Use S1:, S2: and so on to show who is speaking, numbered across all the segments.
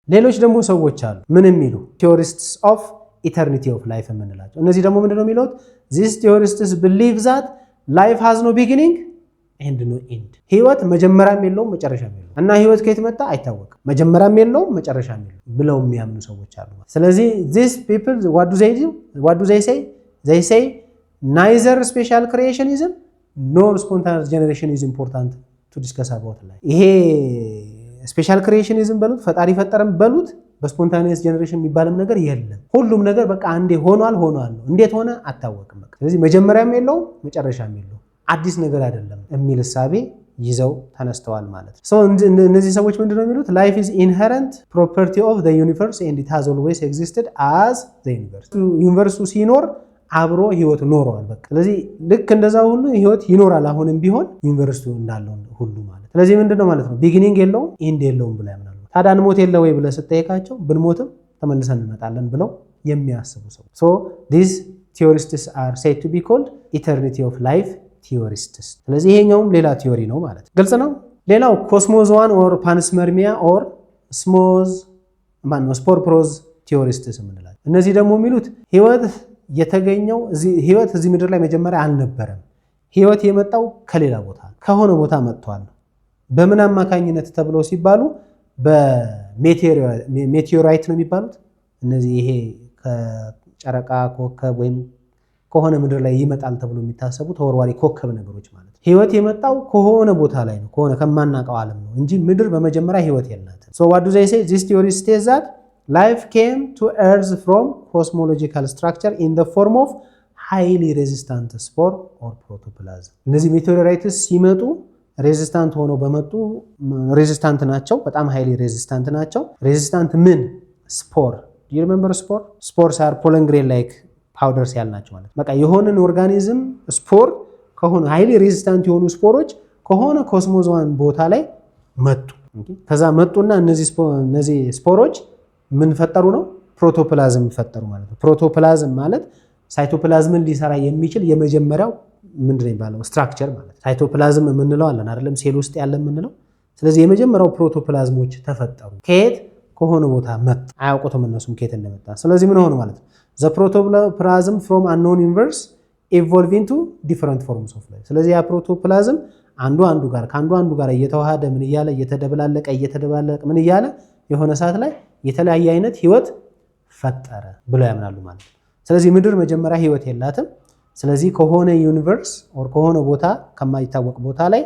S1: ሌሎች ደግሞ ሰዎች አሉ ምን የሚሉ theorists of eternity of life የምንላቸው። እነዚህ ደግሞ ምንድነው የሚሉት? these theorists believe that life has no beginning and no end። ህይወት መጀመሪያም የለውም መጨረሻም የለውም እና ህይወት ከየት መጣ አይታወቅም፣ መጀመሪያም የለውም መጨረሻም የለውም ብለው የሚያምኑ ሰዎች አሉ። ስለዚህ these people what do they say? They say neither special creationism nor spontaneous generation is important to discuss about life። ይሄ ስፔሻል ክሪኤሽኒዝም በሉት ፈጣሪ ፈጠረም በሉት በስፖንታኒየስ ጀነሬሽን የሚባልም ነገር የለም። ሁሉም ነገር በቃ አንዴ ሆኗል ነው። እንዴት ሆነ አታወቅም። በቃ ስለዚህ መጀመሪያም የለውም መጨረሻም የለውም፣ አዲስ ነገር አይደለም የሚል እሳቤ ይዘው ተነስተዋል ማለት ነው። እነዚህ ሰዎች ምንድነው የሚሉት? life is inherent property of the universe and it has always existed as the universe። ዩኒቨርሱ ሲኖር አብሮ ህይወት ኖሯል። በቃ ስለዚህ ልክ እንደዛ ሁሉ ህይወት ይኖራል አሁንም ቢሆን ዩኒቨርሲቲ እንዳለው ሁሉ ማለት። ስለዚህ ምንድነው ማለት ነው? ቢጊኒንግ የለውም ኢንድ የለውም ብለው ያምናሉ። ታዲያ እንሞት የለ ወይ ብለህ ስትጠይቃቸው ብንሞትም ተመልሰን እንመጣለን ብለው የሚያስቡ ሰው። so these theorists are said to be called eternity of life theorists። ስለዚህ ይሄኛውም ሌላ ቲዮሪ ነው ማለት ግልጽ ነው። ሌላው ኮስሞዝ ዋን ኦር ፓንስፐርሚያ ኦር ስፖር ፕሮዝ ቲዮሪስትስ የምንላቸው። እነዚህ ደግሞ የሚሉት ህይወት የተገኘው ህይወት እዚህ ምድር ላይ መጀመሪያ አልነበረም። ህይወት የመጣው ከሌላ ቦታ ከሆነ ቦታ መጥቷል። በምን አማካኝነት ተብለው ሲባሉ በሜቴዎራይት ነው የሚባሉት እነዚህ ይሄ ከጨረቃ ኮከብ ወይም ከሆነ ምድር ላይ ይመጣል ተብሎ የሚታሰቡ ተወርዋሪ ኮከብ ነገሮች ማለት ነው። ህይወት የመጣው ከሆነ ቦታ ላይ ነው፣ ከሆነ ከማናውቀው ዓለም ነው እንጂ ምድር በመጀመሪያ ህይወት የላትም። so what do they say? This theory states that life came to earth from cosmological structure in the form of highly resistant spore or protoplasm። እነዚህ ሜቴዎራይትስ ሲመጡ ሬዚስታንት ሆነው በመጡ ሬዚስታንት ናቸው፣ በጣም ሃይሊ ሬዚስታንት ናቸው። ሬዚስታንት ምን? ስፖር። do you remember spore? spores are pollen grain like powders ያልናቸው ማለት በቃ የሆነን ኦርጋኒዝም ስፖር ከሆነ ሃይሊ ሬዚስታንት የሆኑ ስፖሮች ከሆነ ኮስሞዝ ዋን ቦታ ላይ መጡ። ከዛ መጡና እነዚህ ስፖሮች ምን ፈጠሩ ነው? ፕሮቶፕላዝም ፈጠሩ ማለት ነው። ፕሮቶፕላዝም ማለት ሳይቶፕላዝምን ሊሰራ የሚችል የመጀመሪያው ምንድነው የሚባለው ስትራክቸር ማለት። ሳይቶፕላዝም የምንለው አለን አይደለም? ሴል ውስጥ ያለ የምንለው። ስለዚህ የመጀመሪያው ፕሮቶፕላዝሞች ተፈጠሩ። ከየት? ከሆነ ቦታ መጣ። አያውቁትም እነሱም ከየት እንደመጣ። ስለዚህ ምን ሆነ ማለት ነው? the protoplasm from unknown universe evolve into different forms of life። ስለዚህ ያ ፕሮቶፕላዝም አንዱ ጋር እየተዋሃደ ምን እያለ እየተደበላለቀ ምን እያለ የሆነ ሰዓት ላይ የተለያየ አይነት ህይወት ፈጠረ ብለው ያምናሉ ማለት ነው። ስለዚህ ምድር መጀመሪያ ህይወት የላትም። ስለዚህ ከሆነ ዩኒቨርስ ኦር ከሆነ ቦታ ከማይታወቅ ቦታ ላይ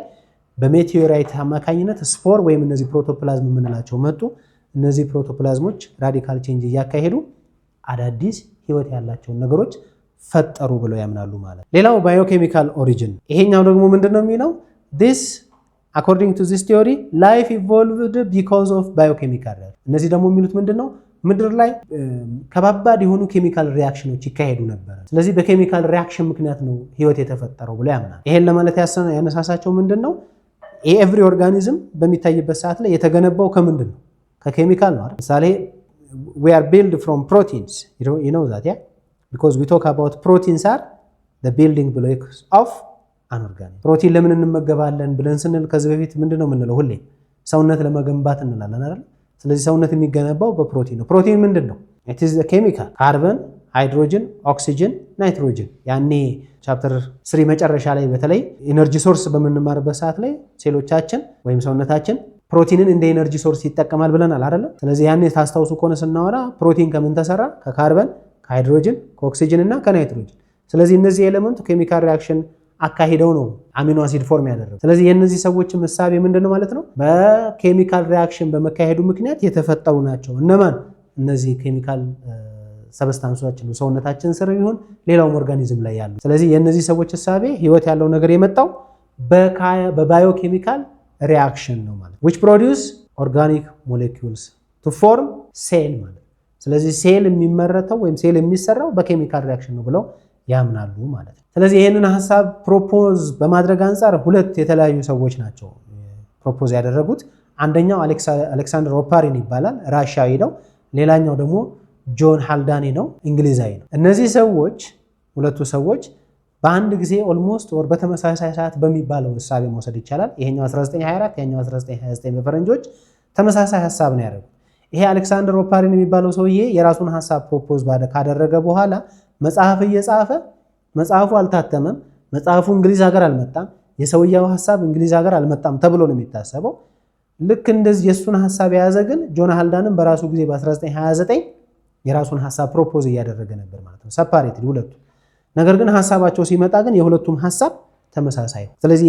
S1: በሜቴዎራይት አማካኝነት ስፖር ወይም እነዚህ ፕሮቶፕላዝም የምንላቸው መጡ። እነዚህ ፕሮቶፕላዝሞች ራዲካል ቼንጅ እያካሄዱ አዳዲስ ህይወት ያላቸውን ነገሮች ፈጠሩ ብለው ያምናሉ ማለት። ሌላው ባዮኬሚካል ኦሪጂን። ይሄኛው ደግሞ ምንድነው የሚለው? this according to this theory life evolved because of biochemical reaction። እነዚህ ደግሞ የሚሉት ምንድነው? ምድር ላይ ከባባድ የሆኑ ኬሚካል ሪአክሽኖች ይካሄዱ ነበር። ስለዚህ በኬሚካል ሪአክሽን ምክንያት ነው ህይወት የተፈጠረው ብለው ያምናል። ይሄን ለማለት ያነሳሳቸው ምንድነው? ኤቭሪ ኦርጋኒዝም በሚታይበት ሰዓት ላይ የተገነባው ከምንድን ነው? ከኬሚካል ነው አይደል? ምሳሌ we are built from proteins, you know that, yeah, because we talk about proteins are the building blocks of an organism። ፕሮቲን ለምን እንመገባለን ብለን ስንል ከዚህ በፊት ምንድነው የምንለው? ሁሌ ሰውነት ለመገንባት እንላለን አይደል? ስለዚህ ሰውነት የሚገነባው በፕሮቲን ነው። ፕሮቲን ምንድነው? it is the chemical ካርበን፣ ሃይድሮጅን፣ ኦክሲጅን፣ ናይትሮጅን። ያኔ ቻፕተር 3 መጨረሻ ላይ በተለይ ኢነርጂ ሶርስ በምንማርበት ሰዓት ላይ ሴሎቻችን ወይም ሰውነታችን ፕሮቲንን እንደ ኤነርጂ ሶርስ ይጠቀማል ብለናል አይደል? ስለዚህ ያኔ ታስታውሱ ከሆነ ስናወራ ፕሮቲን ከምን ተሰራ? ከካርበን፣ ከሃይድሮጅን፣ ከኦክሲጅን እና ከናይትሮጅን። ስለዚህ እነዚህ ኤሌመንቱ ኬሚካል ሪአክሽን አካሂደው ነው አሚኖ አሲድ ፎርም ያደረጉ። ስለዚህ የእነዚህ ሰዎች ምሳቤ ምንድነው ማለት ነው? በኬሚካል ሪአክሽን በመካሄዱ ምክንያት የተፈጠሩ ናቸው። እነማን? እነዚህ ኬሚካል ሰብስታንሶች ነው ሰውነታችን ስር ይሁን ሌላውም ኦርጋኒዝም ላይ ያሉ። ስለዚህ የእነዚህ ሰዎች ምሳቤ ህይወት ያለው ነገር የመጣው በባዮኬሚካል reaction ነው ማለት which produce organic molecules to form cell ማለት። ስለዚህ ሴል የሚመረተው ወይም ሴል የሚሰራው በኬሚካል ሪአክሽን ነው ብለው ያምናሉ ማለት ነው። ስለዚህ ይሄንን ሐሳብ ፕሮፖዝ በማድረግ አንፃር ሁለት የተለያዩ ሰዎች ናቸው ፕሮፖዝ ያደረጉት። አንደኛው አሌክሳንደር ኦፓሪን ይባላል፣ ራሻዊ ነው። ሌላኛው ደግሞ ጆን ሃልዳኒ ነው፣ እንግሊዛዊ ነው። እነዚህ ሰዎች ሁለቱ ሰዎች በአንድ ጊዜ ኦልሞስት ወር በተመሳሳይ ሰዓት በሚባለው ሐሳብ መውሰድ ይቻላል። ይሄኛው 1924 ያኛው 1929 በፈረንጆች ተመሳሳይ ሐሳብ ነው ያደረጉት። ይሄ አሌክሳንደር ኦፓሪን የሚባለው ሰውዬ የራሱን ሐሳብ ፕሮፖዝ ካደረገ በኋላ መጽሐፍ እየጻፈ መጽሐፉ አልታተመም፣ መጽሐፉ እንግሊዝ ሀገር አልመጣም፣ የሰውየው ሐሳብ እንግሊዝ ሀገር አልመጣም ተብሎ ነው የሚታሰበው። ልክ እንደዚህ የሱን ሐሳብ የያዘ ግን ጆን ሃልዳንም በራሱ ጊዜ በ1929 የራሱን ሐሳብ ፕሮፖዝ እያደረገ ነበር ማለት ነው፣ ሰፓሬትሊ ሁለቱ። ነገር ግን ሐሳባቸው ሲመጣ ግን የሁለቱም ሐሳብ ተመሳሳይ ነው። ስለዚህ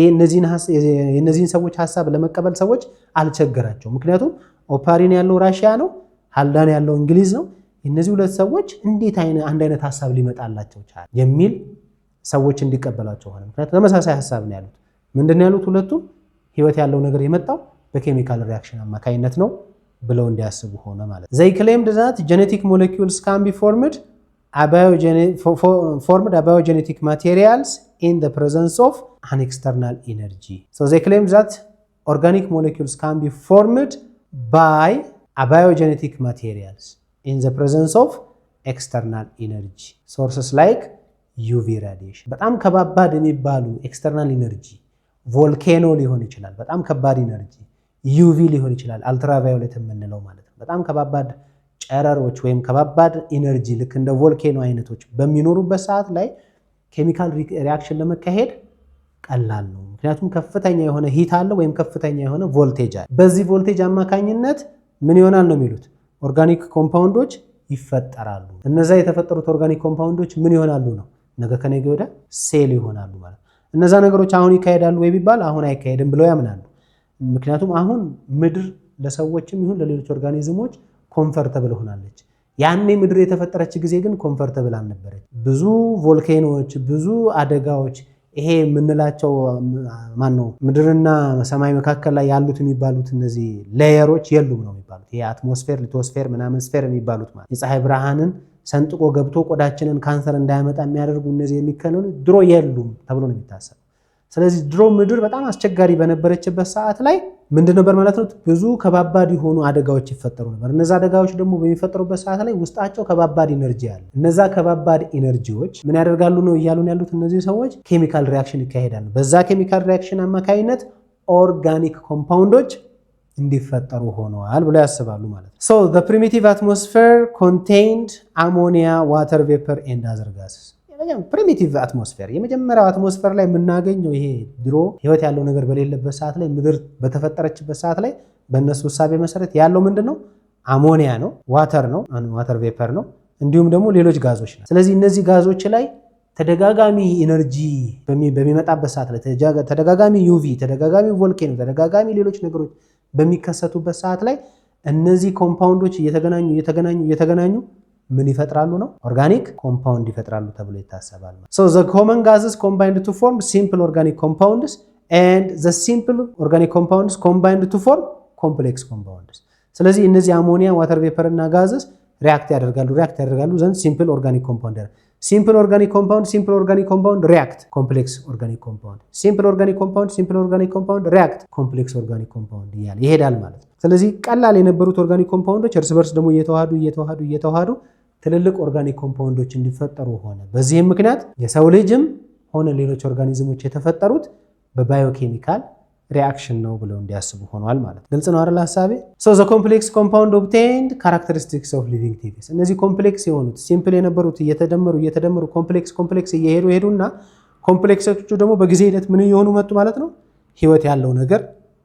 S1: የእነዚህን ሰዎች ሐሳብ ለመቀበል ሰዎች አልቸገራቸው። ምክንያቱም ኦፓሪን ያለው ራሽያ ነው፣ ሃልዳን ያለው እንግሊዝ ነው። እነዚህ ሁለት ሰዎች እንዴት አንድ አይነት ሐሳብ ሊመጣላቸው ቻለ የሚል ሰዎች እንዲቀበላቸው ሆነ። ምክንያቱም ተመሳሳይ ሐሳብ ነው ያሉት። ምንድነው ያሉት? ሁለቱም ህይወት ያለው ነገር የመጣው በኬሚካል ሪአክሽን አማካኝነት ነው ብለው እንዲያስቡ ሆነ ማለት ነው። They claimed that genetic molecules can be formed biogenetic materials in the presence of an external energy. So they claimed that organic molecules can be formed by biogenetic materials in the presence of external energy sources like UV radiation. በጣም ከባባድ የሚባሉ ኤክስተርናል ኢነርጂ ቮልኬኖ ሊሆን ይችላል፣ በጣም ከባድ ኢነርጂ ዩቪ ሊሆን ይችላል፣ አልትራቫዮሌት የምንለው ማለት ነው። በጣም ከባባድ ጨረሮች ወይም ከባባድ ኢነርጂ ልክ እንደ ቮልኬኖ አይነቶች በሚኖሩበት ሰዓት ላይ ኬሚካል ሪአክሽን ለመካሄድ ቀላል ነው። ምክንያቱም ከፍተኛ የሆነ ሂት አለ ወይም ከፍተኛ የሆነ ቮልቴጅ አለ። በዚህ ቮልቴጅ አማካኝነት ምን ይሆናል ነው የሚሉት? ኦርጋኒክ ኮምፓውንዶች ይፈጠራሉ። እነዛ የተፈጠሩት ኦርጋኒክ ኮምፓውንዶች ምን ይሆናሉ ነው? ነገ ከነገ ወዲያ ሴል ይሆናሉ ማለት ነው። እነዛ ነገሮች አሁን ይካሄዳሉ ወይ ቢባል አሁን አይካሄድም ብለው ያምናሉ። ምክንያቱም አሁን ምድር ለሰዎችም ይሁን ለሌሎች ኦርጋኒዝሞች ኮምፈርተብል ሆናለች። ያኔ ምድር የተፈጠረች ጊዜ ግን ኮምፈርተብል አልነበረች። ብዙ ቮልኬኖች፣ ብዙ አደጋዎች፣ ይሄ የምንላቸው ምድርና ሰማይ መካከል ላይ ያሉት የሚባሉት እነዚህ ሌየሮች የሉም ነው የሚባሉት። ይሄ አትሞስፌር፣ ሊቶስፌር፣ ምናምን ስፌር የሚባሉት ማለት የፀሐይ ብርሃንን ሰንጥቆ ገብቶ ቆዳችንን ካንሰር እንዳያመጣ የሚያደርጉ እነዚህ የሚከነሉ ድሮ የሉም ተብሎ ነው የሚታሰበው። ስለዚህ ድሮ ምድር በጣም አስቸጋሪ በነበረችበት ሰዓት ላይ ምንድን ነበር ማለት ነው? ብዙ ከባባድ የሆኑ አደጋዎች ይፈጠሩ ነበር። እነዛ አደጋዎች ደግሞ በሚፈጠሩበት ሰዓት ላይ ውስጣቸው ከባባድ ኢነርጂ አለ። እነዛ ከባባድ ኢነርጂዎች ምን ያደርጋሉ ነው እያሉን ያሉት እነዚህ ሰዎች? ኬሚካል ሪአክሽን ይካሄዳሉ። በዛ ኬሚካል ሪአክሽን አማካኝነት ኦርጋኒክ ኮምፓውንዶች እንዲፈጠሩ ሆነዋል ብለው ያስባሉ ማለት ነው። So the primitive atmosphere contained ammonia, water vapor and other gases. ፕሪሚቲቭ አትሞስፌር የመጀመሪያው አትሞስፌር ላይ የምናገኘው ይሄ ድሮ ህይወት ያለው ነገር በሌለበት ሰዓት ላይ ምድር በተፈጠረችበት ሰዓት ላይ በእነሱ እሳቤ መሰረት ያለው ምንድነው? አሞኒያ ነው፣ ዋተር ነው፣ ዋተር ቬፐር ነው፣ እንዲሁም ደግሞ ሌሎች ጋዞች ነው። ስለዚህ እነዚህ ጋዞች ላይ ተደጋጋሚ ኢነርጂ በሚመጣበት ሰዓት ላይ ተደጋጋሚ ዩቪ፣ ተደጋጋሚ ቮልኬኖ፣ ተደጋጋሚ ሌሎች ነገሮች በሚከሰቱበት ሰዓት ላይ እነዚህ ኮምፓውንዶች እየተገናኙ ምን ይፈጥራሉ ነው? ኦርጋኒክ ኮምፓውንድ ይፈጥራሉ ተብሎ ይታሰባል። So the common gases combined to form simple organic compounds and the simple organic compounds combined to form complex compounds. ስለዚህ እነዚህ አሞኒያ፣ ዋተር ቬፐር እና ጋዝስ ሪአክት ያደርጋሉ ዘንድ ሲምፕል ኦርጋኒክ ኮምፓውንድ ሲምፕል ኦርጋኒክ ኮምፓውንድ ሪአክት ኮምፕሌክስ ኦርጋኒክ ኮምፓውንድ ሲምፕል ኦርጋኒክ ኮምፓውንድ ሪአክት ኮምፕሌክስ ኦርጋኒክ ኮምፓውንድ እያለ ይሄዳል ማለት ነው። ስለዚህ ቀላል የነበሩት ኦርጋኒክ ኮምፓውንዶች እርስ በርስ ደግሞ እየተዋሃዱ ትልልቅ ኦርጋኒክ ኮምፓውንዶች እንዲፈጠሩ ሆነ። በዚህም ምክንያት የሰው ልጅም ሆነ ሌሎች ኦርጋኒዝሞች የተፈጠሩት በባዮኬሚካል ሪአክሽን ነው ብለው እንዲያስቡ ሆኗል ማለት ነው። ግልጽ ነው አይደል ሐሳቤ? So the complex compound obtained characteristics of living things. እነዚህ ኮምፕሌክስ የሆኑት ሲምፕል የነበሩት እየተደመሩ ኮምፕሌክስ እየሄዱና ኮምፕሌክሶቹ ደግሞ በጊዜ ሂደት ምን እየሆኑ መጡ ማለት ነው? ህይወት ያለው ነገር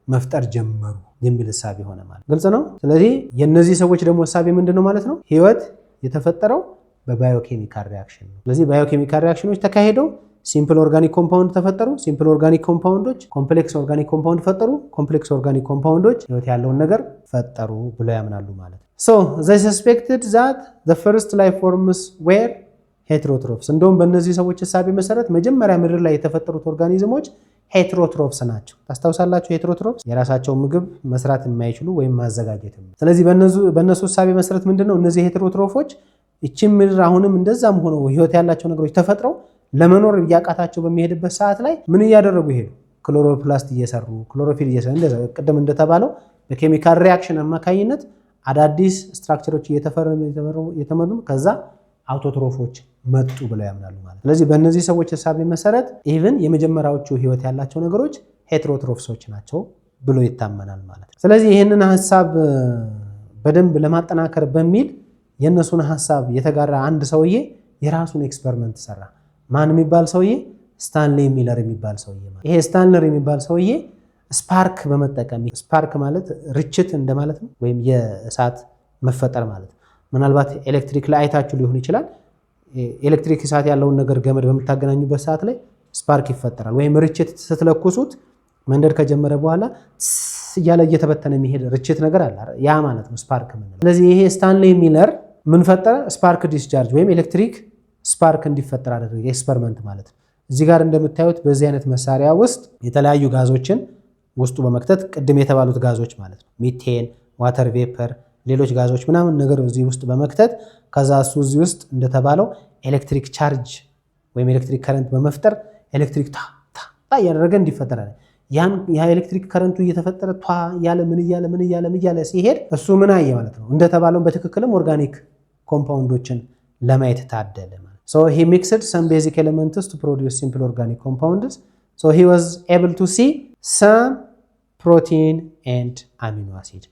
S1: መፍጠር ጀመሩ የሚል ሐሳብ ሆነ ማለት ግልጽ ነው። ስለዚህ የነዚህ ሰዎች ደግሞ ሐሳብ ምንድነው ማለት ነው? ህይወት የተፈጠረው በባዮኬሚካል ሪአክሽን ነው። ስለዚህ ባዮኬሚካል ሪአክሽኖች ተካሄደው ሲምፕል ኦርጋኒክ ኮምፓውንድ ተፈጠሩ። ሲምፕል ኦርጋኒክ ኮምፓውንዶች ኮምፕሌክስ ኦርጋኒክ ኮምፓውንድ ፈጠሩ። ኮምፕሌክስ ኦርጋኒክ ኮምፓውንዶች ህይወት ያለውን ነገር ፈጠሩ ብለው ያምናሉ ማለት ነው። So they suspected that the first life forms were heterotrophs. እንደውም በእነዚህ ሰዎች ሐሳብ መሰረት መጀመሪያ ምድር ላይ የተፈጠሩት ኦርጋኒዝሞች ሄትሮትሮፕስ ናቸው። ታስታውሳላችሁ? ሄትሮትሮፕስ የራሳቸው ምግብ መስራት የማይችሉ ወይም ማዘጋጀት። ስለዚህ በእነሱ ሐሳብ መሰረት ምንድነው እነዚህ ሄትሮትሮፎች እቺ ምድር አሁንም እንደዛም ሆኖ ህይወት ያላቸው ነገሮች ተፈጥረው ለመኖር ያቃታቸው በሚሄድበት ሰዓት ላይ ምን እያደረጉ ይሄዱ? ክሎሮፕላስት እየሰሩ ክሎሮፊል እየሰሩ እንደዛ ቀደም እንደተባለው በኬሚካል ሪአክሽን አማካኝነት አዳዲስ ስትራክቸሮች እየተመሩ ከዛ አውቶትሮፎች መጡ ብለው ያምናሉ ማለት። ስለዚህ በእነዚህ ሰዎች ሐሳብ መሰረት ኢቭን የመጀመሪያዎቹ ህይወት ያላቸው ነገሮች ሄትሮትሮፍሶች ናቸው ብሎ ይታመናል ማለት። ስለዚህ ይህንን ሐሳብ በደንብ ለማጠናከር በሚል የነሱን ሐሳብ የተጋራ አንድ ሰውዬ የራሱን ኤክስፐሪመንት ሰራ። ማን የሚባል ሰውዬ? ስታንሊ ሚለር የሚባል ሰውዬ። ይሄ ስታንሊ የሚባል ሰውዬ ስፓርክ በመጠቀም ስፓርክ ማለት ርችት እንደማለት ነው፣ ወይም የእሳት መፈጠር ማለት ነው። ምናልባት ኤሌክትሪክ ላይ አይታችሁ ሊሆን ይችላል። ኤሌክትሪክ እሳት ያለውን ነገር ገመድ በምታገናኙበት ሰዓት ላይ ስፓርክ ይፈጠራል። ወይም ርችት ስትለኩሱት መንደድ ከጀመረ በኋላ እያለ እየተበተነ የሚሄድ ርችት ነገር አለ። ያ ማለት ነው ስፓርክ የምንለው። ስለዚህ ይሄ ስታንሊ ሚለር ምን ፈጠረ? ስፓርክ ዲስቻርጅ ወይም ኤሌክትሪክ ስፓርክ እንዲፈጠር አደረገ። ኤክስፐሪመንት ማለት ነው። እዚህ ጋር እንደምታዩት በዚህ አይነት መሳሪያ ውስጥ የተለያዩ ጋዞችን ውስጡ በመክተት ቅድም የተባሉት ጋዞች ማለት ነው ሚቴን፣ ዋተር ቬፐር፣ ሌሎች ጋዞች ምናምን ነገር እዚህ ውስጥ በመክተት ከዛ እሱ እዚህ ውስጥ እንደተባለው ኤሌክትሪክ ቻርጅ ወይም ኤሌክትሪክ ከረንት በመፍጠር ኤሌክትሪክ ታ እያደረገ እንዲፈጠር አለ። ያ ኤሌክትሪክ ከረንቱ እየተፈጠረ ቷ እያለ ምን እያለ ሲሄድ እሱ ምን አየ ማለት ነው። እንደተባለው በትክክልም ኦርጋኒክ ኮምፓውንዶችን ለማየት ታደለ ማለት። So he mixed some basic elements to produce simple organic compounds. So he was able to see some protein and amino acid.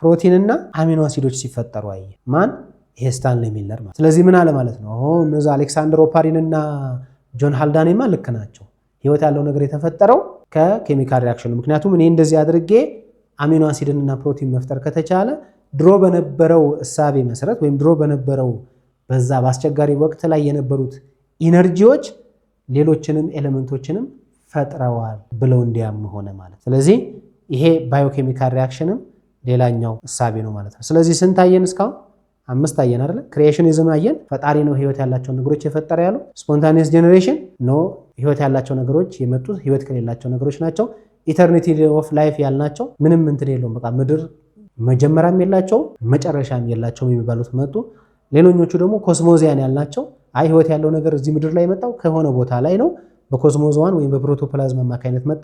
S1: ፕሮቲን እና አሚኖ አሲዶች ሲፈጠሩ አየ። ማን? ይሄ ስታንሊ ሚለር ማለት። ስለዚህ ምን አለ ማለት ነው? እነዛ አሌክሳንደር ኦፓሪን እና ጆን ሃልዳኔማ ልክ ናቸው። ህይወት ያለው ነገር የተፈጠረው ከኬሚካል ሪአክሽን ነው። ምክንያቱም እኔ እንደዚህ አድርጌ አሚኖ አሲድን እና ፕሮቲን መፍጠር ከተቻለ ድሮ በነበረው እሳቤ መሰረት ወይም ድሮ በነበረው በዛ በአስቸጋሪ ወቅት ላይ የነበሩት ኢነርጂዎች ሌሎችንም ኤሌመንቶችንም ፈጥረዋል ብለው እንዲያምኑ ሆነ ማለት። ስለዚህ ይሄ ባዮኬሚካል ሪአክሽንም ሌላኛው እሳቤ ነው ማለት ነው። ስለዚህ ስንት አየን? እስካሁን 5 አየን አይደል? ክሪኤሽኒዝም አየን፣ ፈጣሪ ነው ህይወት ያላቸው ነገሮች የፈጠረ ያሉ። ስፖንታኒየስ ጀነሬሽን ኖ፣ ህይወት ያላቸው ነገሮች የመጡት ህይወት ከሌላቸው ነገሮች ናቸው። ኢተርኒቲ ኦፍ ላይፍ ያልናቸው ምንም እንትን የለውም፣ በቃ ምድር መጀመሪያም የላቸው መጨረሻም የላቸውም የሚባሉት መጡ። ሌሎኞቹ ደግሞ ኮስሞዚያን ያልናቸው አይ ህይወት ያለው ነገር እዚህ ምድር ላይ የመጣው ከሆነ ቦታ ላይ ነው፣ በኮስሞዞዋን ወይም በፕሮቶፕላዝም አማካኝነት መጣ።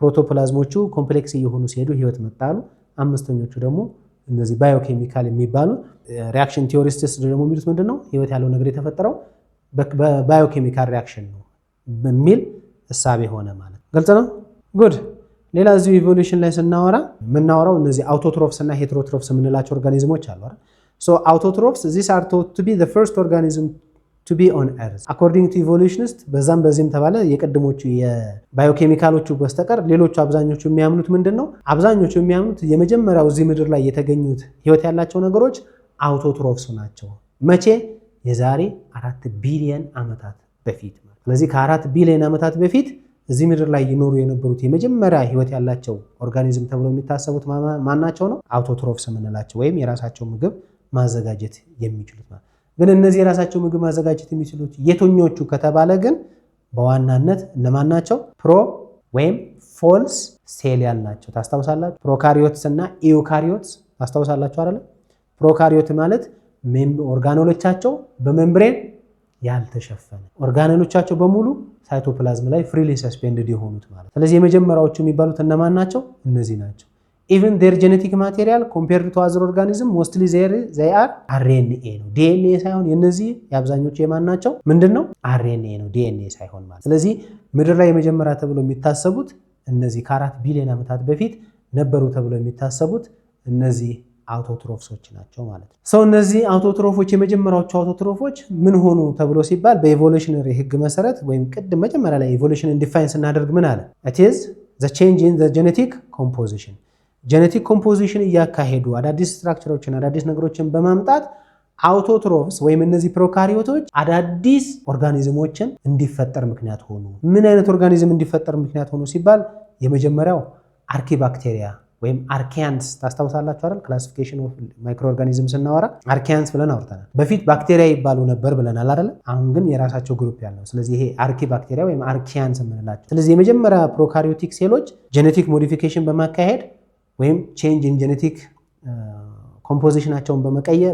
S1: ፕሮቶፕላዝሞቹ ኮምፕሌክስ እየሆኑ ሲሄዱ ህይወት መጣሉ። አምስተኞቹ ደግሞ እነዚህ ባዮኬሚካል የሚባሉ ሪአክሽን ቲዮሪስትስ ደግሞ የሚሉት ምንድነው? ህይወት ያለው ነገር የተፈጠረው በባዮኬሚካል ሪአክሽን ነው በሚል እሳቤ ሆነ ማለት። ግልጽ ነው። ጉድ። ሌላ እዚሁ ኢቮሉሽን ላይ ስናወራ የምናወራው እነዚህ አውቶትሮፍስ እና ሄትሮትሮፍስ የምንላቸው ኦርጋኒዝሞች አሉ አይደል? So autotrophs, these are thought to be the first organism to be on earth according to evolutionists. በዛም በዚህም ተባለ የቀድሞቹ የባዮኬሚካሎቹ በስተቀር ሌሎቹ አብዛኞቹ የሚያምኑት ምንድነው? አብዛኞቹ የሚያምኑት የመጀመሪያው እዚህ ምድር ላይ የተገኙት ህይወት ያላቸው ነገሮች አውቶትሮፍስ ናቸው። መቼ? የዛሬ 4 ቢሊዮን ዓመታት በፊት። ስለዚህ ከ4 ቢሊዮን ዓመታት በፊት እዚህ ምድር ላይ ይኖሩ የነበሩት የመጀመሪያ ህይወት ያላቸው ኦርጋኒዝም ተብሎ የሚታሰቡት ማናቸው ነው? አውቶትሮፍስ የምንላቸው ወይም የራሳቸው ምግብ ማዘጋጀት የሚችሉት ማለት። ግን እነዚህ የራሳቸው ምግብ ማዘጋጀት የሚችሉት የትኞቹ ከተባለ ግን በዋናነት እነማን ናቸው? ፕሮ ወይም ፎልስ ሴል ያልናቸው ታስታውሳላችሁ። ፕሮካሪዮትስ እና ኢዩካሪዮትስ ታስታውሳላችሁ አይደል? ፕሮካሪዮት ማለት ኦርጋኖሎቻቸው በሜምብሬን ያልተሸፈነ፣ ኦርጋኖሎቻቸው በሙሉ ሳይቶፕላዝም ላይ ፍሪሊ ሰስፔንድድ የሆኑት ማለት። ስለዚህ የመጀመሪያዎቹ የሚባሉት እነማን ናቸው? እነዚህ ናቸው። even their genetic material compared to other organism mostly they are RNA ነው፣ DNA ሳይሆን የነዚህ የአብዛኞቹ የማን ናቸው? ምንድነው? RNA ነው፣ DNA ሳይሆን ማለት። ስለዚህ ምድር ላይ የመጀመሪያ ተብሎ የሚታሰቡት እነዚህ ከ4 ቢሊዮን ዓመታት በፊት ነበሩ ተብሎ የሚታሰቡት እነዚህ አውቶትሮፍሶች ናቸው ማለት ነው። ሰው እነዚህ አውቶትሮፎች የመጀመሪያዎቹ አውቶትሮፎች ምን ሆኑ ተብሎ ሲባል በኢቮሉሽነሪ ህግ መሰረት ወይም ቅድም መጀመሪያ ላይ ኢቮሉሽንን ዲፋይን ስናደርግ ምን አለ? it is the change in the genetic composition ጄኔቲክ ኮምፖዚሽን እያካሄዱ አዳዲስ ስትራክቸሮችን አዳዲስ ነገሮችን በማምጣት አውቶትሮፍስ ወይም እነዚህ ፕሮካሪዮቶች አዳዲስ ኦርጋኒዝሞችን እንዲፈጠር ምክንያት ሆኑ። ምን አይነት ኦርጋኒዝም እንዲፈጠር ምክንያት ሆኑ ሲባል የመጀመሪያው አርኪባክቴሪያ ወይም አርኪያንስ ታስታውሳላችሁ አይደል? ክላሲፊኬሽን ኦፍ ማይክሮ ኦርጋኒዝም ስናወራ አርኪያንስ ብለን አውርተናል። በፊት ባክቴሪያ ይባሉ ነበር ብለናል አይደል? አሁን ግን የራሳቸው ግሩፕ ያለው። ስለዚህ ይሄ አርኪባክቴሪያ ወይም አርኪያንስ የምንላቸው። ስለዚህ የመጀመሪያ ፕሮካሪዮቲክ ሴሎች ጄኔቲክ ሞዲፊኬሽን በማካሄድ ወይም ቼንጅ ኢን ጄኔቲክ ኮምፖዚሽናቸውን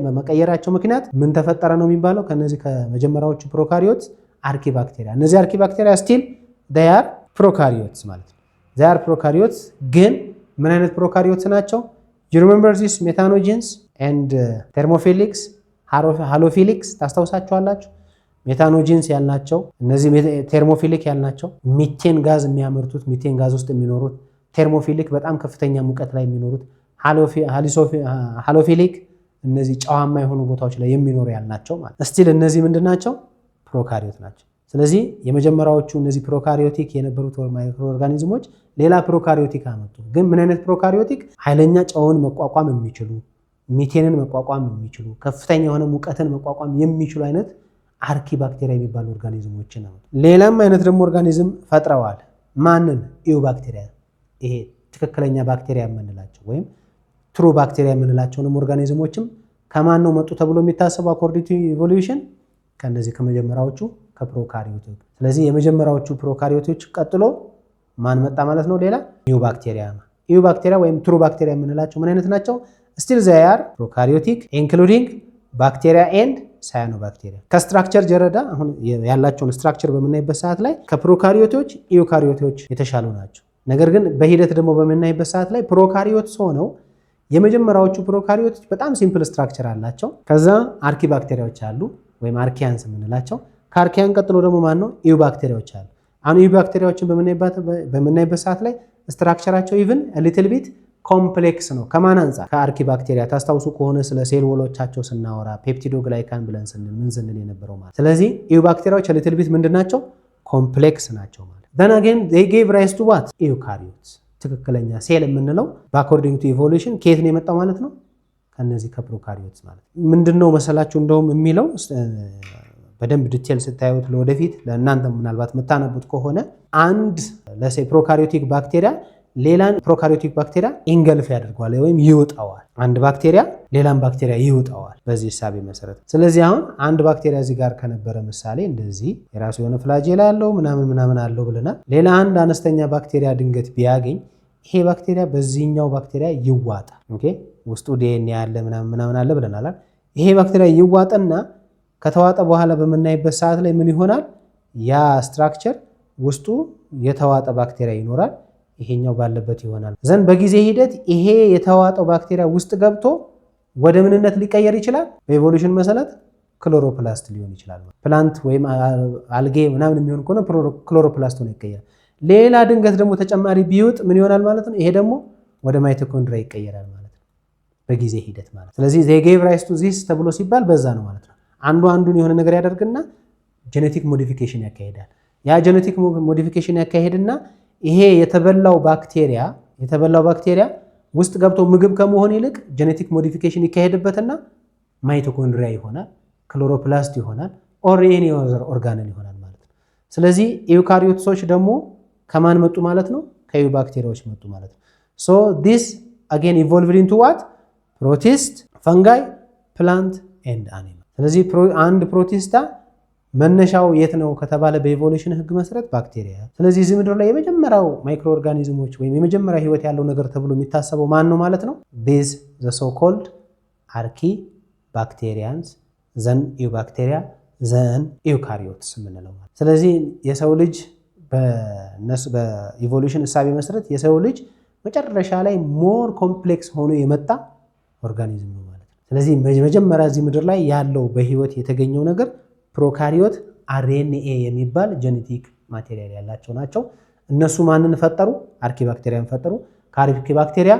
S1: በመቀየራቸው ምክንያት ምን ተፈጠረ ነው የሚባለው? ከነዚህ ከመጀመሪያዎቹ ፕሮካሪዮት አርኪባክቴሪያ። እነዚህ አርኪባክቴሪያ ስቲል they are ፕሮካሪዮትስ ማለት ነው። they are ፕሮካሪዮትስ ግን ምን አይነት ፕሮካሪዮትስ ናቸው? you remember this ሜታኖጀንስ and thermophilics ሃሎፊሊክስ ታስታውሳቸዋላችሁ? ሜታኖጀንስ ያልናቸው እነዚህ ቴርሞፊሊክ ያልናቸው ሚቴን ጋዝ የሚያመርቱት ሚቴን ጋዝ ውስጥ የሚኖሩት ቴርሞፊሊክ በጣም ከፍተኛ ሙቀት ላይ የሚኖሩት ሃሎፊሊክ እነዚህ ጨዋማ የሆኑ ቦታዎች ላይ የሚኖሩ ያልናቸው ማለት ስቲል እነዚህ ምንድናቸው? ፕሮካሪዮት ናቸው። ስለዚህ የመጀመሪያዎቹ እነዚህ ፕሮካሪዮቲክ የነበሩት ማይክሮ ኦርጋኒዝሞች ሌላ ፕሮካሪዮቲክ አመጡ። ግን ምን አይነት ፕሮካሪዮቲክ? ኃይለኛ ጨውን መቋቋም የሚችሉ ሚቴንን መቋቋም የሚችሉ ከፍተኛ የሆነ ሙቀትን መቋቋም የሚችሉ አይነት አርኪ ባክቴሪያ የሚባሉ ኦርጋኒዝሞችን ነው። ሌላም አይነት ደግሞ ኦርጋኒዝም ፈጥረዋል። ማንን? ኢዩ ባክቴሪያ። ይሄ ትክክለኛ ባክቴሪያ የምንላቸው ወይም ትሩ ባክቴሪያ የምንላቸውንም ኦርጋኒዝሞችም ከማን ነው መጡ ተብሎ የሚታሰቡ አኮርዲንግ ቱ ኢቮሉሽን? ከነዚህ ከመጀመሪያዎቹ ከፕሮካሪዮቶች። ስለዚህ የመጀመሪያዎቹ ፕሮካሪዮቶች ቀጥሎ ማን መጣ ማለት ነው? ሌላ ኢዩ ባክቴሪያ። ኢዩ ባክቴሪያ ወይም ትሩ ባክቴሪያ የምንላቸው ምን አይነት ናቸው? ስቲል ዘይ አር ፕሮካሪዮቲክ ኢንክሉዲንግ ባክቴሪያ ኤንድ ሳያኖባክቴሪያ። ከስትራክቸር ጀረዳ አሁን ያላቸውን ስትራክቸር በምናይበት ሰዓት ላይ ከፕሮካሪዮቶች ኢዩካሪዮቶች የተሻሉ ናቸው። ነገር ግን በሂደት ደግሞ በምናይበት ሰዓት ላይ ፕሮካሪዮትስ ሆነው የመጀመሪያዎቹ ፕሮካሪዮቶች በጣም ሲምፕል ስትራክቸር አላቸው። ከዛ አርኪ ባክቴሪያዎች አሉ ወይም አርኪያንስ የምንላቸው። ከአርኪያን ቀጥሎ ደግሞ ማን ነው? ኢዩ ባክቴሪያዎች አሉ። አሁን ኢዩ ባክቴሪያዎችን በምናይበት ሰዓት ላይ ስትራክቸራቸው ኢቭን ሊትል ቢት ኮምፕሌክስ ነው። ከማን አንጻር? ከአርኪ ባክቴሪያ። ታስታውሱ ከሆነ ስለ ሴል ወሎቻቸው ስናወራ ፔፕቲዶግላይካን ብለን ምን ስንል የነበረው ማለት። ስለዚህ ኢዩ ባክቴሪያዎች ሊትል ቢት ምንድናቸው? ኮምፕሌክስ ናቸው ማለት። then again they gave rise to what? ኢዩካሪዮትስ። ትክክለኛ ሴል የምንለው በአኮርዲንግ ቱ ኢቮሉሽን ከየት ነው የመጣው ማለት ነው? ከነዚህ ከፕሮካሪዮትስ ማለት። ምንድነው መሰላችሁ እንደውም የሚለው በደንብ ዲቴል ስታዩት ለወደፊት ለእናንተ ምናልባት የምታነቡት ከሆነ አንድ ለሴ ፕሮካሪዮቲክ ባክቴሪያ ሌላን ፕሮካሪዮቲክ ባክቴሪያ ኢንገልፍ ያደርገዋል ወይም ይውጣዋል። አንድ ባክቴሪያ ሌላን ባክቴሪያ ይውጣዋል በዚህ ሂሳብ መሰረት። ስለዚህ አሁን አንድ ባክቴሪያ እዚህ ጋር ከነበረ ምሳሌ እንደዚህ የራሱ የሆነ ፍላጄላ ያለው ምናምን አለው ብለናል። ሌላ አንድ አነስተኛ ባክቴሪያ ድንገት ቢያገኝ ይሄ ባክቴሪያ በዚህኛው ባክቴሪያ ይዋጣል። ኦኬ ውስጡ ዲኤንኤ ያለ ምናምን አለ ብለናል። ይሄ ባክቴሪያ ይዋጣና ከተዋጠ በኋላ በምናይበት ሰዓት ላይ ምን ይሆናል? ያ ስትራክቸር ውስጡ የተዋጠ ባክቴሪያ ይኖራል። ይሄኛው ባለበት ይሆናል። ዘንድ በጊዜ ሂደት ይሄ የተዋጠው ባክቴሪያ ውስጥ ገብቶ ወደ ምንነት ሊቀየር ይችላል። በኢቮሉሽን መሰረት ክሎሮፕላስት ሊሆን ይችላል። ፕላንት ወይም አልጌ ምናምን የሚሆን ከሆነ ክሎሮፕላስት ሆኖ ይቀየራል። ሌላ ድንገት ደግሞ ተጨማሪ ቢውጥ ምን ይሆናል ማለት ነው? ይሄ ደግሞ ወደ ማይቶኮንድሪያ ይቀየራል ማለት ነው በጊዜ ሂደት ማለት። ስለዚህ they gave rise to this ተብሎ ሲባል በዛ ነው ማለት ነው። አንዱን የሆነ ነገር ያደርግና ጄኔቲክ ሞዲፊኬሽን ያካሄዳል። ያ ጄኔቲክ ሞዲፊኬሽን ያካሄድና ይሄ የተበላው ባክቴሪያ ውስጥ ገብቶ ምግብ ከመሆን ይልቅ ጄኔቲክ ሞዲፊኬሽን ይካሄድበትና ማይቶኮንድሪያ ይሆናል፣ ክሎሮፕላስት ይሆናል፣ ኦር ኤኒ አዘር ኦርጋነል ይሆናል ማለት ነው። ስለዚህ ኢዩካሪዮትሶች ደግሞ ከማን መጡ ማለት ነው? ከኢዩ ባክቴሪያዎች መጡ ማለት ነው። ሶ ዲስ አጌን ኢቮልቭድ ኢንቱ ዋት? ፕሮቲስት፣ ፈንጋይ፣ ፕላንት ኤንድ አኒማል። ስለዚህ አንድ ፕሮቲስታ መነሻው የት ነው ከተባለ በኢቮሉሽን ህግ መሰረት ባክቴሪያ። ስለዚህ እዚህ ምድር ላይ የመጀመሪያው ማይክሮ ኦርጋኒዝሞች ወይም የመጀመሪያ ህይወት ያለው ነገር ተብሎ የሚታሰበው ማን ነው ማለት ነው? ዲስ ዘ ሶ ኮልድ አርኪ ባክቴሪያንስ ዘን ኢዩ ባክቴሪያ ዘን ኢዩካሪዮትስ የምንለው ማለት። ስለዚህ የሰው ልጅ በኢቮሉሽን እሳቤ መሰረት የሰው ልጅ መጨረሻ ላይ ሞር ኮምፕሌክስ ሆኖ የመጣ ኦርጋኒዝም ነው ማለት ነው። ስለዚህ መጀመሪያ እዚህ ምድር ላይ ያለው በህይወት የተገኘው ነገር ፕሮካሪዮት አርኤንኤ የሚባል ጄኔቲክ ማቴሪያል ያላቸው ናቸው። እነሱ ማንን ፈጠሩ? አርኪ ባክቴሪያን ፈጠሩ። ከአርኪ ባክቴሪያ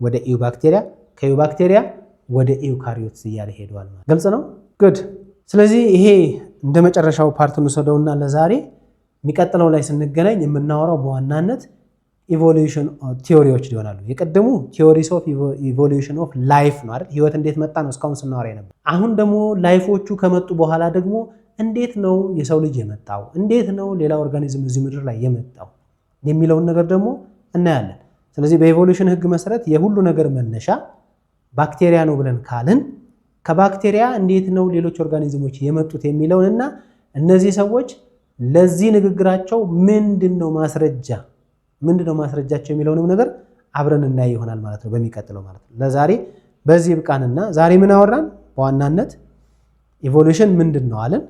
S1: ወደ ኢዩ ባክቴሪያ፣ ከኢዩ ባክቴሪያ ወደ ኢዩካሪዮትስ እያለ ሄደዋል ማለት። ግልጽ ነው? ጉድ። ስለዚህ ይሄ እንደ መጨረሻው ፓርት እንወስደውና ለዛሬ የሚቀጥለው ላይ ስንገናኝ የምናወራው በዋናነት ኢቮሉሽን ቲዮሪዎች ይሆናሉ። የቀደሙ ቲዮሪስ ኦፍ ኢቮሉሽን ኦፍ ላይፍ ነው አይደል? ህይወት እንዴት መጣ ነው እስካሁን ስናወራ ነበር። አሁን ደግሞ ላይፎቹ ከመጡ በኋላ ደግሞ እንዴት ነው የሰው ልጅ የመጣው፣ እንዴት ነው ሌላ ኦርጋኒዝም እዚህ ምድር ላይ የመጣው የሚለውን ነገር ደግሞ እናያለን። ስለዚህ በኢቮሉሽን ህግ መሰረት የሁሉ ነገር መነሻ ባክቴሪያ ነው ብለን ካልን ከባክቴሪያ እንዴት ነው ሌሎች ኦርጋኒዝሞች የመጡት የሚለውንና እነዚህ ሰዎች ለዚህ ንግግራቸው ምንድነው ማስረጃቸው የሚለውንም ነገር አብረን እናይ ይሆናል ማለት ነው በሚቀጥለው ማለት ነው። ለዛሬ በዚህ ብቃንና ዛሬ ምን አወራን? በዋናነት ኢቮሉሽን ምንድነው አለን?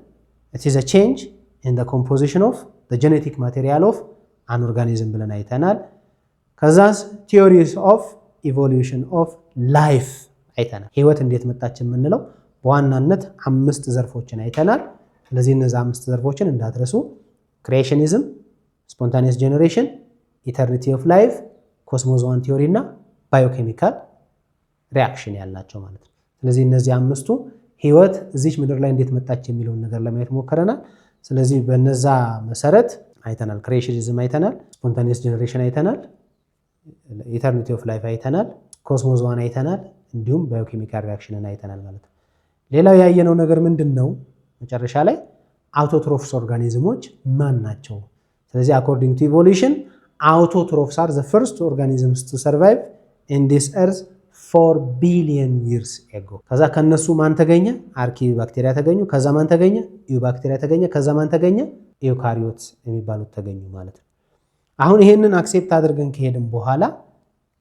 S1: it is a change in the composition of the genetic material of an organism ብለን አይተናል። ከዛስ theories of evolution of life አይተናል። ህይወት እንዴት መጣች የምንለው በዋናነት 5 ዘርፎችን አይተናል። ስለዚህ እነዚህ 5 ዘርፎችን እንዳትረሱ። ክሪኤሽኒዝም፣ ስፖንታኒየስ ጄኔሬሽን፣ ኢተርኒቲ ኦፍ ላይፍ፣ ኮስሞስ ዋን ቲዮሪ እና ባዮኬሚካል ሪያክሽን ያላቸው ማለት ነው። ስለዚህ እነዚህ አምስቱ ህይወት እዚች ምድር ላይ እንዴት መጣች የሚለውን ነገር ለማየት ሞከረናል። ስለዚህ በነዛ መሰረት አይተናል። ክሬሽኒዝም አይተናል፣ ስፖንታኒየስ ጀነሬሽን አይተናል፣ ኢተርኒቲ ኦፍ ላይፍ አይተናል፣ ኮስሞስ ዋን አይተናል፣ እንዲሁም ባዮኬሚካል ሪያክሽንን አይተናል ማለት ነው። ሌላው ያየነው ነገር ምንድነው? መጨረሻ ላይ አውቶትሮፍስ ኦርጋኒዝሞች ማን ናቸው? ስለዚህ አኮርዲንግ ቱ ኢቮሉሽን አውቶትሮፍስ አር ዘ ፈርስት ኦርጋኒዝምስ ቱ ሰርቫይቭ ኢን ዲስ ኤርዝ 4 ቢሊየን ይርስ ኤጎ። ከዛ ከነሱ ማን ተገኘ? አርኪ ባክቴሪያ ተገኙ። ከዛ ማን ተገኘ? ዩ ባክቴሪያ ተገኘ። ከዛ ማን ተገኘ? ዩካሪዮትስ የሚባሉት ተገኙ ማለት ነው። አሁን ይሄንን አክሴፕት አድርገን ከሄድን በኋላ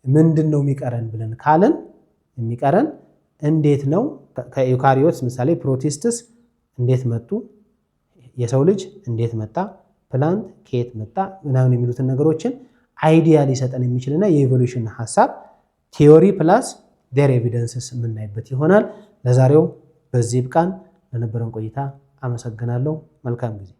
S1: ምንድነው የሚቀረን ብለን ካለን የሚቀረን እንዴት ነው ከዩካሪዮትስ ምሳሌ ፕሮቲስትስ እንዴት መጡ፣ የሰው ልጅ እንዴት መጣ፣ ፕላንት ከየት መጣ ምናምን የሚሉትን ነገሮችን አይዲያ ሊሰጠን የሚችልና የኢቮሉሽን ሐሳብ ቲዮሪ ፕላስ ዴር ኤቪደንስስ የምናይበት ይሆናል። ለዛሬው በዚህ ብቃን። ለነበረን ቆይታ አመሰግናለሁ። መልካም ጊዜ